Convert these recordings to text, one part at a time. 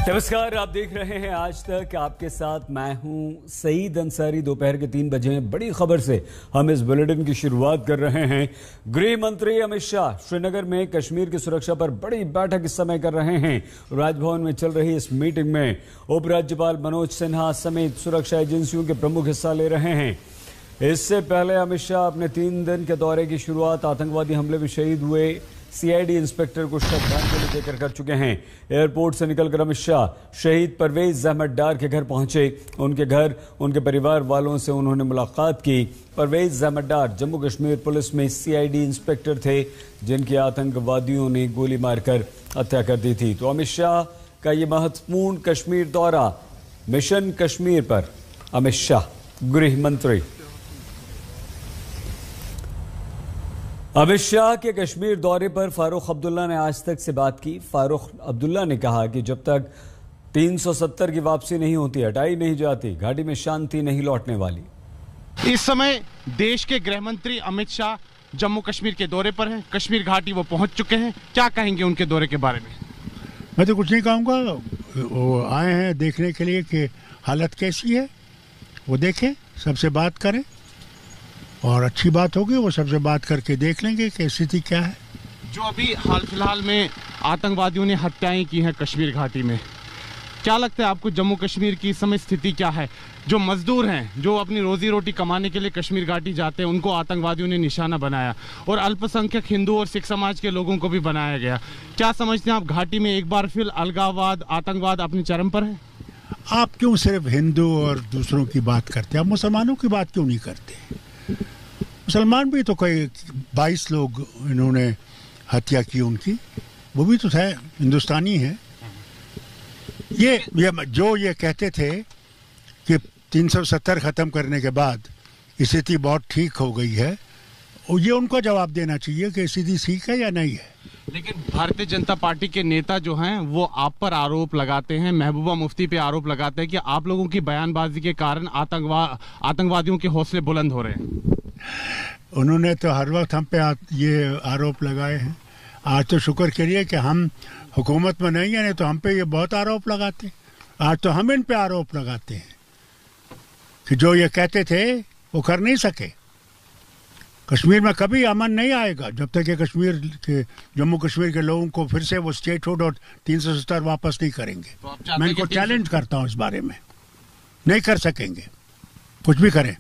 नमस्कार, आप देख रहे हैं आज तक। आपके साथ मैं हूं सईद अंसारी। दोपहर के 3 बजे बड़ी खबर से हम इस बुलेटिन की शुरुआत कर रहे हैं। गृह मंत्री अमित शाह श्रीनगर में कश्मीर की सुरक्षा पर बड़ी बैठक इस समय कर रहे हैं। राजभवन में चल रही इस मीटिंग में उपराज्यपाल मनोज सिन्हा समेत सुरक्षा एजेंसियों के प्रमुख हिस्सा ले रहे हैं। इससे पहले अमित शाह अपने 3 दिन के दौरे की शुरुआत आतंकवादी हमले में शहीद हुए सीआईडी इंस्पेक्टर को श्रद्धांजलि देकर कर चुके हैं। एयरपोर्ट से निकलकर अमित शाह शहीद परवेज अहमद डार के घर पहुंचे। उनके घर, उनके परिवार वालों से उन्होंने मुलाकात की। परवेज अहमद डार जम्मू कश्मीर पुलिस में सीआईडी इंस्पेक्टर थे, जिनकी आतंकवादियों ने गोली मारकर हत्या कर दी थी। तो अमित शाह का ये महत्वपूर्ण कश्मीर दौरा, मिशन कश्मीर पर अमित शाह गृह मंत्री। अमित शाह के कश्मीर दौरे पर फारूक अब्दुल्ला ने आज तक से बात की। फारूक अब्दुल्ला ने कहा कि जब तक 370 की वापसी नहीं होती, हटाई नहीं जाती, घाटी में शांति नहीं लौटने वाली। इस समय देश के गृह मंत्री अमित शाह जम्मू कश्मीर के दौरे पर हैं। कश्मीर घाटी वो पहुंच चुके हैं। क्या कहेंगे उनके दौरे के बारे में? मैं तो कुछ नहीं कहूँगा। वो आए हैं देखने के लिए कि हालत कैसी है, वो देखें, सबसे बात करें और अच्छी बात होगी वो सबसे बात करके देख लेंगे कि स्थिति क्या है। जो अभी हाल फिलहाल में आतंकवादियों ने हत्याएं की हैं कश्मीर घाटी में, क्या लगता है आपको जम्मू कश्मीर की इस समय स्थिति क्या है? जो मजदूर हैं, जो अपनी रोजी रोटी कमाने के लिए कश्मीर घाटी जाते हैं, उनको आतंकवादियों ने निशाना बनाया और अल्पसंख्यक हिंदू और सिख समाज के लोगों को भी बनाया गया। क्या समझते हैं आप, घाटी में एक बार फिर अलगाववाद, आतंकवाद अपने चरम पर है? आप क्यों सिर्फ हिंदू और दूसरों की बात करते हैं? आप मुसलमानों की बात क्यों नहीं करते? मुसलमान भी तो कोई 22 लोग इन्होंने हत्या की उनकी, वो भी तो थे, हिंदुस्तानी है। ये जो ये कहते थे कि 370 खत्म करने के बाद स्थिति बहुत ठीक हो गई है, और ये उनको जवाब देना चाहिए कि स्थिति ठीक है या नहीं है। लेकिन भारतीय जनता पार्टी के नेता जो हैं वो आप पर आरोप लगाते हैं, महबूबा मुफ्ती पे आरोप लगाते हैं कि आप लोगों की बयानबाजी के कारण आतंकवादियों के हौसले बुलंद हो रहे हैं। उन्होंने तो हर वक्त हम पे ये आरोप लगाए हैं। आज तो शुक्र करिए कि हम हुकूमत में नहीं है, नहीं तो हम पे ये बहुत आरोप लगाते। आज तो हम इन पे आरोप लगाते हैं कि जो ये कहते थे वो कर नहीं सके। कश्मीर में कभी अमन नहीं आएगा जब तक कि कश्मीर के, जम्मू कश्मीर के लोगों को फिर से वो स्टेटहुड और 370 वापस नहीं करेंगे। तो मैं इनको चैलेंज करता हूँ इस बारे में। नहीं कर सकेंगे, कुछ भी करें।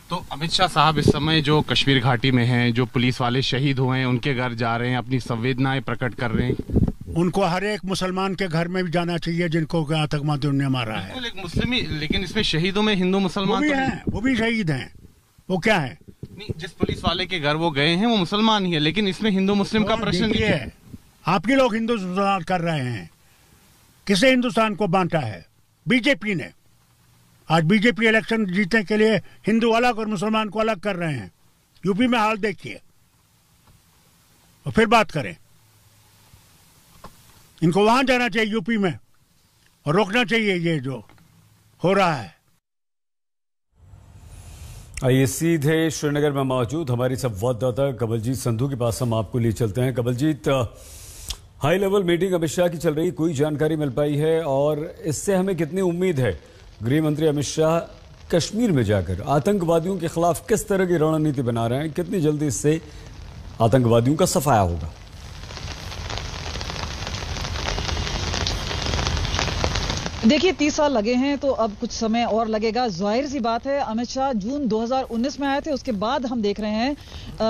तो अमित शाह साहब इस समय जो कश्मीर घाटी में हैं, जो पुलिस वाले शहीद हुए हैं, उनके घर जा रहे हैं, अपनी संवेदनाएं प्रकट कर रहे हैं। उनको हर एक मुसलमान के घर में भी जाना चाहिए जिनको आतंकवादियों ने मारा है। मुस्लिम, लेकिन इसमें शहीदों में हिंदू मुसलमान भी हैं, वो भी शहीद हैं। वो क्या है? नहीं, जिस पुलिस वाले के घर वो गए हैं वो मुसलमान ही है, लेकिन इसमें हिंदू मुस्लिम का प्रश्न नहीं है। आपके लोग हिंदुस्तान कर रहे हैं। किसे हिंदुस्तान को बांटा है? बीजेपी ने। आज बीजेपी इलेक्शन जीतने के लिए हिंदू अलग और मुसलमान को अलग कर रहे हैं। यूपी में हाल देखिए और फिर बात करें। इनको वहां जाना चाहिए यूपी में, और रोकना चाहिए ये जो हो रहा है। आइए सीधे श्रीनगर में मौजूद हमारी संवाददाता कवलजीत संधू के पास हम आपको ले चलते हैं। Kawaljeet, high level meeting Amit Shah की चल रही, कोई जानकारी मिल पाई है और इससे हमें कितनी उम्मीद है गृह मंत्री अमित शाह कश्मीर में जाकर आतंकवादियों के खिलाफ किस तरह की रणनीति बना रहे हैं? कितनी जल्दी इससे आतंकवादियों का सफाया होगा? देखिए, 30 साल लगे हैं तो अब कुछ समय और लगेगा। जाहिर सी बात है, अमित शाह जून 2019 में आए थे, उसके बाद हम देख रहे हैं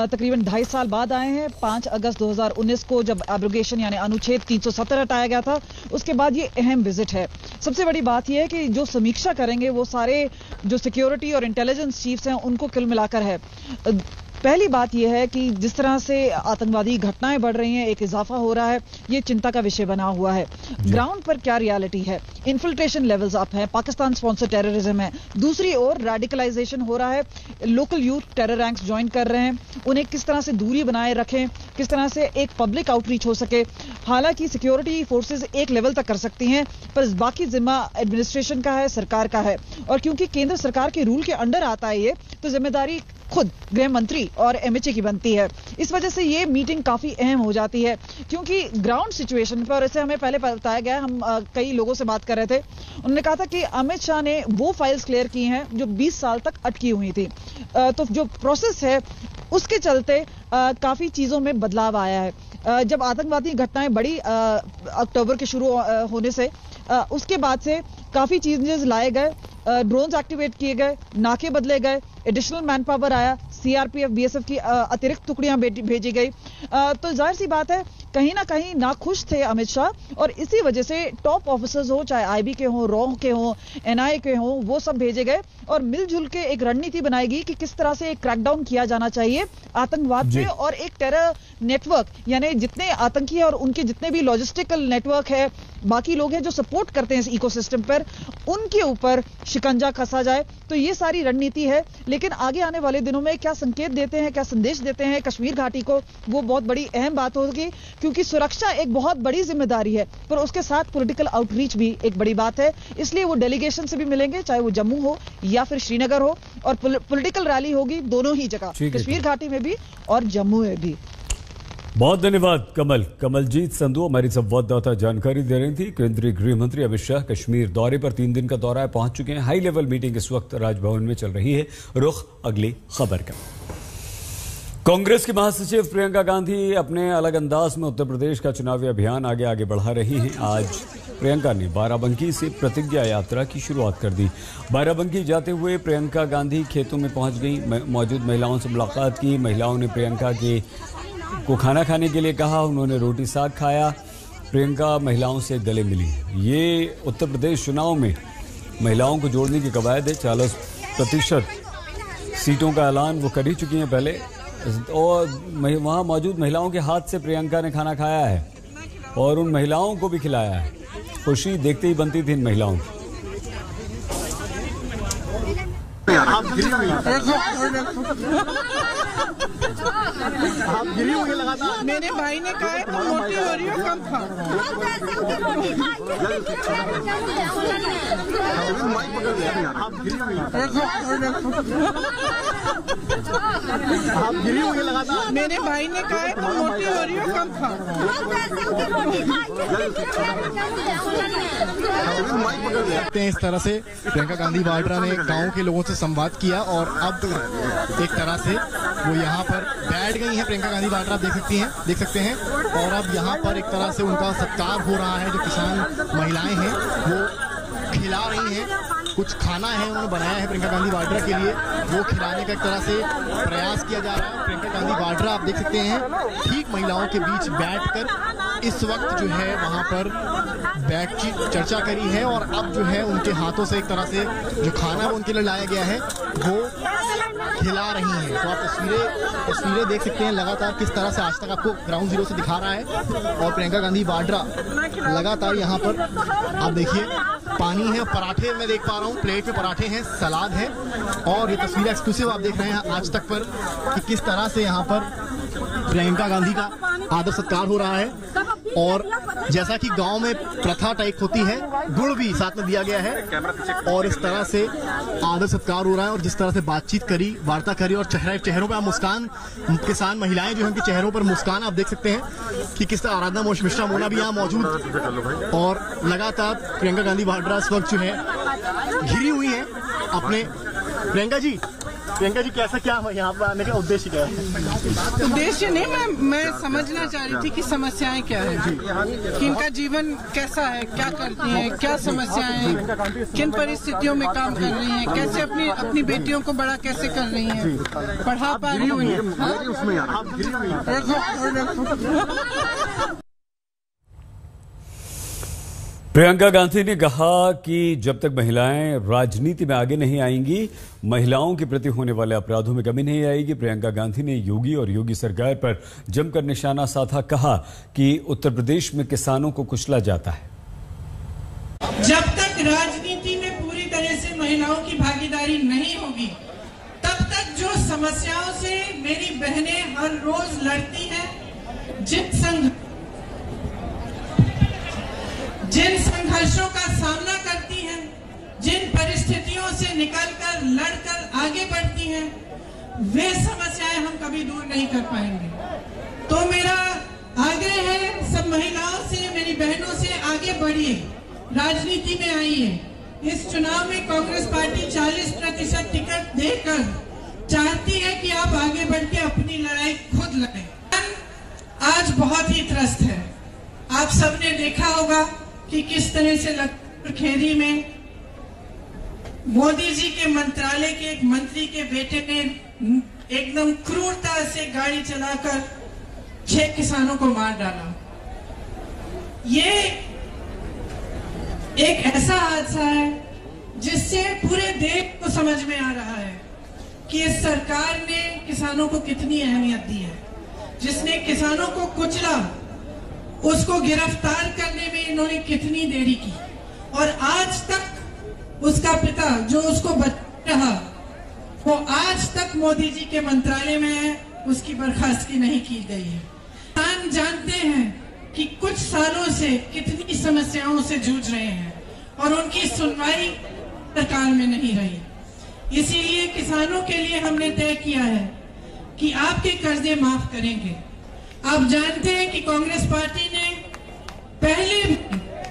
तकरीबन 2.5 साल बाद आए हैं। 5 अगस्त 2019 को जब एब्रोगेशन यानी अनुच्छेद 370 हटाया गया था, उसके बाद ये अहम विजिट है। सबसे बड़ी बात यह है कि जो समीक्षा करेंगे वो सारे जो सिक्योरिटी और इंटेलिजेंस चीफ्स हैं उनको कुल मिलाकर है। पहली बात यह है कि जिस तरह से आतंकवादी घटनाएं बढ़ रही हैं, एक इजाफा हो रहा है, ये चिंता का विषय बना हुआ है। ग्राउंड पर क्या रियलिटी है? इन्फिल्ट्रेशन लेवल्स अप है, पाकिस्तान स्पॉन्सर टेररिज्म है, दूसरी ओर रेडिकलाइजेशन हो रहा है, local youth terror ranks join कर रहे हैं, उन्हें किस तरह से दूरी बनाए रखें, किस तरह से एक पब्लिक आउटरीच हो सके। हालांकि सिक्योरिटी फोर्सेज एक लेवल तक कर सकती हैं, पर बाकी जिम्मा एडमिनिस्ट्रेशन का है, सरकार का है, और क्योंकि केंद्र सरकार के रूल के अंडर आता है ये, तो जिम्मेदारी खुद गृह मंत्री और एमएचए की बनती है। इस वजह से ये मीटिंग काफी अहम हो जाती है, क्योंकि ग्राउंड सिचुएशन पर, ऐसे हमें पहले बताया गया, हम कई लोगों से बात कर रहे थे, उन्होंने कहा था कि अमित शाह ने वो फाइल्स क्लियर की हैं जो 20 साल तक अटकी हुई थी। तो जो प्रोसेस है उसके चलते काफी चीजों में बदलाव आया है। जब आतंकवादी घटनाएं बढ़ी अक्टूबर के शुरू होने से, उसके बाद से काफी चेंजेस लाए गए, ड्रोन्स एक्टिवेट किए गए, नाके बदले गए, एडिशनल मैन पावर आया, सीआरपीएफ बीएसएफ की अतिरिक्त टुकड़ियां भेजी गई। तो जाहिर सी बात है कहीं ना कहीं नाखुश थे अमित शाह, और इसी वजह से टॉप ऑफिसर्स हो, चाहे आईबी के हो, रॉ के हो, एनआईए के हो, वो सब भेजे गए और मिलजुल के एक रणनीति बनाएगी कि किस तरह से एक क्रैकडाउन किया जाना चाहिए आतंकवाद पे, और एक टेरर नेटवर्क, यानी जितने आतंकी है और उनके जितने भी लॉजिस्टिकल नेटवर्क है, बाकी लोग हैं जो सपोर्ट करते हैं इस इकोसिस्टम पर, उनके ऊपर शिकंजा कसा जाए। तो ये सारी रणनीति है। लेकिन आगे आने वाले दिनों में क्या संकेत देते हैं, क्या संदेश देते हैं कश्मीर घाटी को, वो बहुत बड़ी अहम बात होगी, क्योंकि सुरक्षा एक बहुत बड़ी जिम्मेदारी है, पर उसके साथ पॉलिटिकल आउटरीच भी एक बड़ी बात है। इसलिए वो डेलीगेशन से भी मिलेंगे, चाहे वो जम्मू हो या फिर श्रीनगर हो, और पॉलिटिकल रैली होगी दोनों ही जगह, कश्मीर घाटी में भी और जम्मू में भी। बहुत धन्यवाद कमलजीत संधू हमारी संवाददाता जानकारी दे रही थी। केंद्रीय गृह मंत्री अमित शाह कश्मीर दौरे पर 3 दिन का दौरा है, पहुंच चुके हैं। हाई लेवल मीटिंग इस वक्त राजभवन में चल रही है। रुख अगली खबर का। कांग्रेस की महासचिव प्रियंका गांधी अपने अलग अंदाज में उत्तर प्रदेश का चुनावी अभियान आगे बढ़ा रही हैं। आज प्रियंका ने बाराबंकी से प्रतिज्ञा यात्रा की शुरुआत कर दी। बाराबंकी जाते हुए प्रियंका गांधी खेतों में पहुंच गई, मौजूद महिलाओं से मुलाकात की। महिलाओं ने प्रियंका को खाना खाने के लिए कहा, उन्होंने रोटी साग खाया। प्रियंका महिलाओं से गले मिली। ये उत्तर प्रदेश चुनाव में महिलाओं को जोड़ने की कवायद है। 40% सीटों का ऐलान वो कर ही चुकी हैं पहले, और वहाँ मौजूद महिलाओं के हाथ से प्रियंका ने खाना खाया है और उन महिलाओं को भी खिलाया है। खुशी देखते ही बनती थी इन महिलाओं की। आप गिरी हुई लगातार। मेरे भाई ने कहा है तुम मोटी हो रही हो, कम खाओ। आप गिरी हुई लगातार। मेरे भाई ने कहा है तुम मोटी हो रही हो, कम खाओ। इस तरह से प्रियंका गांधी वाड्रा ने गांव के लोगों से संवाद किया और अब एक तरह से वो यहाँ पर बैठ गई हैं। प्रियंका गांधी वाड्रा आप देख सकते हैं और अब यहाँ पर एक तरह से उनका सत्कार हो रहा है। जो किसान महिलाएं हैं वो खिला रही हैं, कुछ खाना है उन्होंने बनाया है प्रियंका गांधी वाड्रा के लिए, वो खिलाने का एक तरह से प्रयास किया जा रहा है। प्रियंका गांधी वाड्रा आप देख सकते हैं ठीक महिलाओं के बीच बैठकर इस वक्त जो है वहाँ पर बातचीत चर्चा करी है और अब जो है उनके हाथों से एक तरह से जो खाना उनके लिए लाया गया है वो खिला रही हैं। तो आप तस्वीरें देख सकते हैं लगातार किस तरह से आज तक आपको ग्राउंड जीरो से दिखा रहा है। और प्रियंका गांधी वाड्रा लगातार यहाँ पर आप देखिए पानी है, पराठे मैं देख पा रहा हूँ, प्लेट में पराठे हैं, सलाद है और ये तस्वीरें एक्सक्लूसिव आप देख रहे हैं आज तक पर कि किस तरह से यहाँ पर प्रियंका गांधी का आदर सत्कार हो रहा है। और जैसा कि गांव में प्रथा टाइप होती है, गुड़ भी साथ में दिया गया है और इस तरह से आदर सत्कार हो रहा है। और जिस तरह से बातचीत करी, वार्ता करी और चेहरों पर आप मुस्कान, किसान महिलाएं जो हैं उनके चेहरों पर मुस्कान आप देख सकते हैं कि किस तरह आराधना मिश्रा मोना भी यहाँ मौजूद। और लगातार प्रियंका गांधी वाड्रा इस वक्त जो है घिरी हुई है अपने। प्रियंका जी कैसा क्या यहाँ पर आने का उद्देश्य क्या है? उद्देश्य नहीं, मैं समझना चाह रही थी कि समस्याएं क्या है, कि इनका जीवन कैसा है, क्या करती हैं, क्या समस्याएं हैं, किन परिस्थितियों में काम कर रही हैं, कैसे अपनी बेटियों को बड़ा कैसे कर रही हैं, पढ़ा पा रही हैं। प्रियंका गांधी ने कहा कि जब तक महिलाएं राजनीति में आगे नहीं आएंगी, महिलाओं के प्रति होने वाले अपराधों में कमी नहीं आएगी। प्रियंका गांधी ने योगी और योगी सरकार पर जमकर निशाना साधा, कहा कि उत्तर प्रदेश में किसानों को कुचला जाता है। जब तक राजनीति में पूरी तरह से महिलाओं की भागीदारी नहीं होगी, तब तक जो समस्याओं से मेरी बहनें हर रोज लड़ती हैं, जिन संघर्षों का सामना करती हैं, जिन परिस्थितियों से निकलकर लड़कर आगे बढ़ती हैं, वे समस्याएं हम कभी दूर नहीं कर पाएंगे। तो मेरा आग्रह है सब महिलाओं से, मेरी बहनों से, आगे बढ़िए, राजनीति में आइए। इस चुनाव में कांग्रेस पार्टी 40% टिकट देकर चाहती है कि आप आगे बढ़ के अपनी लड़ाई खुद लड़ें। आज बहुत ही त्रस्त है। आप सबने देखा होगा कि किस तरह से लखनऊ खेरी में मोदी जी के मंत्रालय के एक मंत्री के बेटे ने एकदम क्रूरता से गाड़ी चलाकर 6 किसानों को मार डाला। ये एक ऐसा हादसा है जिससे पूरे देश को समझ में आ रहा है कि इस सरकार ने किसानों को कितनी अहमियत दी है। जिसने किसानों को कुचला, उसको गिरफ्तार करने में इन्होंने कितनी देरी की, और आज तक उसका पिता जो उसको बचा रहा, वो आज तक मोदी जी के मंत्रालय में है, उसकी बर्खास्तगी नहीं की गई है। किसान जानते हैं कि कुछ सालों से कितनी समस्याओं से जूझ रहे हैं और उनकी सुनवाई सरकार में नहीं रही। इसीलिए किसानों के लिए हमने तय किया है कि आपके कर्जे माफ करेंगे। आप जानते हैं कि कांग्रेस पार्टी ने पहले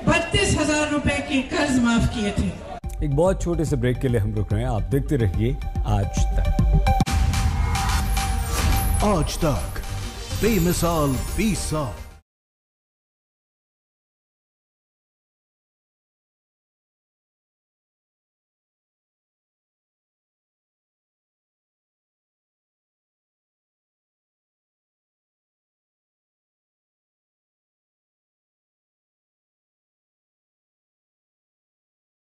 32,000 रुपए के कर्ज माफ किए थे। एक बहुत छोटे से ब्रेक के लिए हम रुक रहे हैं, आप देखते रहिए आज तक। आज तक बेमिसाल 20 साल।